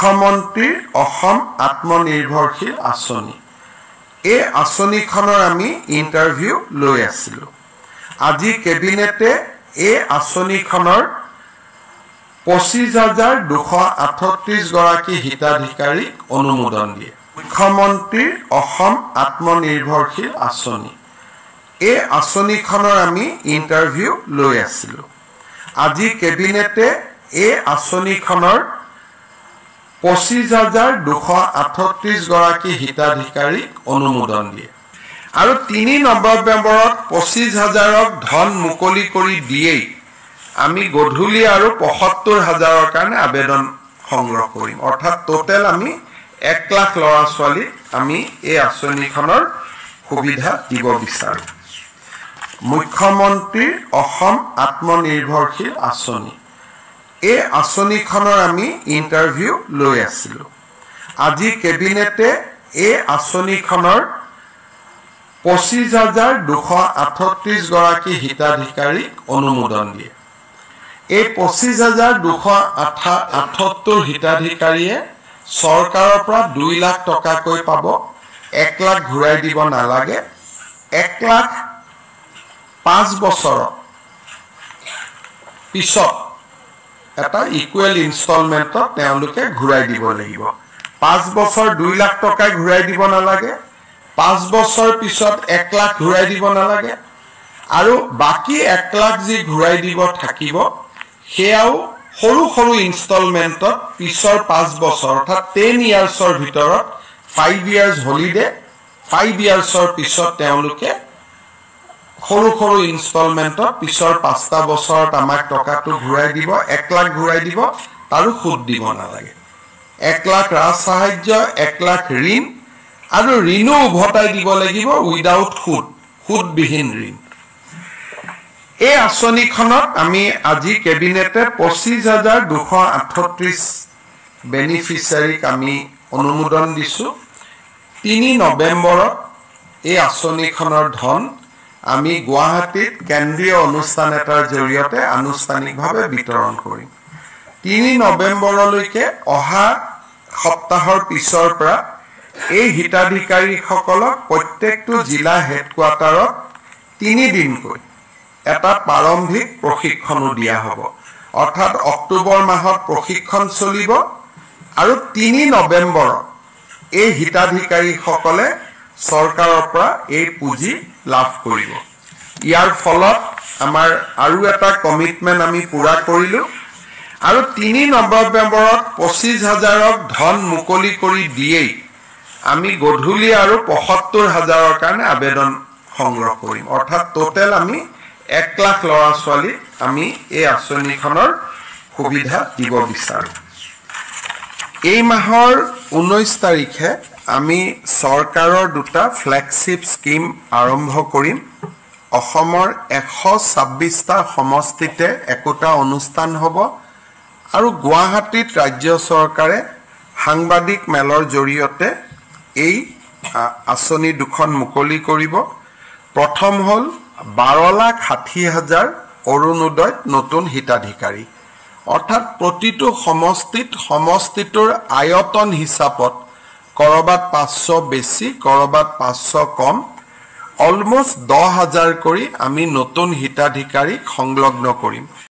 মুখ্যমন্ত্ৰীৰ অসম আত্মনিৰ্ভৰশীল আঁচনি এই আঁচনিখনৰ আমি ইণ্টাৰভিউ লৈ আছিলোঁ। আজি কেবিনেটে এই আঁচনিখনৰ 25,238 গৰাকী হিতাধিকাৰীক অনুমোদন দিয়ে। মুখ্যমন্ত্ৰীৰ অসম আত্মনিৰ্ভৰশীল আঁচনি এই আঁচনিখনৰ আমি ইণ্টাৰভিউ লৈ আছিলোঁ। আজি কেবিনেটে এই আঁচনিখনৰ 25,238 গৰাকী হিতাধিকাৰীক অনুমোদন দিয়ে আৰু 3 নৱেম্বৰত 25,000ক ধন মুকলি কৰি দিয়েই আমি গধূলি আৰু 75,000ৰ কাৰণে আবেদন সংগ্ৰহ কৰিম। অৰ্থাৎ টোটেল আমি 1 লাখ ল'ৰা ছোৱালী আমি এই আঁচনিখনৰ সুবিধা দিব বিচাৰোঁ। মুখ্যমন্ত্ৰীৰ অসম আত্মনিৰ্ভৰশীল আঁচনি এই আঁচনিখনৰ আমি ইণ্টাৰভিউ লৈ আছিলোঁ। আজি কেবিনেটে এই আঁচনিখনৰ 25,238 গৰাকী হিতাধিকাৰীক অনুমোদন দিয়ে। এই 25,278 হিতাধিকাৰীয়ে চৰকাৰৰ পৰা 2 লাখ টকাকৈ পাব। 1 লাখ ঘূৰাই দিব নালাগে। 1 লাখ 5 বছৰৰ পিছত এটা ইকুৱেল ইনষ্টলমেণ্টত তেওঁলোকে ঘূৰাই দিব লাগিব। 5 বছৰ 2 লাখ টকা ঘূৰাই দিব নালাগে। 5 বছৰ পিছত 1 লাখ ঘূৰাই দিব নালাগে আৰু বাকী 1 লাখ যি ঘূৰাই দিব থাকিব সেয়াও সৰু সৰু ইনষ্টলমেণ্টত পিছৰ 5 বছৰ অৰ্থাৎ 10 ইয়াৰ্ছৰ ভিতৰত 5 ইয়াৰ্ছ হলিডে 5 ইয়াৰ্ছৰ পিছত তেওঁলোকে সৰু সৰু ইনষ্টলমেণ্টত পিছৰ 5টা বছৰত আমাক টকাটো ঘূৰাই দিব। 1 লাখ ঘূৰাই দিব আৰু সুদ দিব নালাগে। 1 লাখ ৰাজ সাহায্য 1 লাখ ঋণ আৰু ঋণো উভতাই দিব লাগিব উইদাউট সুদবিহীন ঋণ। এই আঁচনিখনত আমি আজি কেবিনেটে 25,238 বেনিফিচিয়াৰীক আমি অনুমোদন দিছোঁ। 3 নৱেম্বৰত এই আঁচনিখনৰ ধন আমি গুৱাহাটীত কেন্দ্ৰীয় অনুষ্ঠান এটাৰ জৰিয়তে আনুষ্ঠানিকভাৱে বিতৰণ কৰিম। 3 নৱেম্বৰলৈকে অহা সপ্তাহৰ পিছৰ পৰা এই হিতাধিকাৰীসকলক প্ৰত্যেকটো জিলা হেডকোৱাৰ্টাৰত 3 দিনকৈ এটা প্ৰাৰম্ভিক প্ৰশিক্ষণো দিয়া হ'ব। অৰ্থাৎ অক্টোবৰ মাহত প্ৰশিক্ষণ চলিব আৰু 3 নৱেম্বৰত এই হিতাধিকাৰীসকলে চৰকাৰৰ পৰা এই পুঁজি লাভ কৰিব। ইয়াৰ ফলত আমাৰ আৰু এটা কমিটমেণ্ট আমি পূৰা কৰিলোঁ আৰু 3 নৱেম্বৰত 25,000ক ধন মুকলি কৰি দিয়েই আমি গধূলি আৰু 75,000ৰ কাৰণে আবেদন সংগ্ৰহ কৰিম। অৰ্থাৎ টোটেল আমি 1 লাখ ল'ৰা ছোৱালী আমি এই আঁচনিখনৰ সুবিধা দিব বিচাৰোঁ। এই মাহৰ 19 তাৰিখে আমি চৰকাৰৰ 2টা ফ্লেগশ্বিপ স্কিম আৰম্ভ কৰিম। অসমৰ 126টা সমষ্টিতে একোটা অনুষ্ঠান হ'ব আৰু গুৱাহাটীত ৰাজ্য চৰকাৰে সাংবাদিক মেলৰ জৰিয়তে এই আঁচনি দুখন মুকলি কৰিব। প্ৰথম হ'ল 12,60,000 অৰুণোদয় নতুন হিতাধিকাৰী। অৰ্থাৎ প্ৰতিটো সমষ্টিটোৰ আয়তন হিচাপত কৰবাত 500 বেছি কৰবাত 500 কম অলমোষ্ট 10,000 কৰি আমি নতুন হিতাধিকাৰীক সংলগ্ন কৰিম।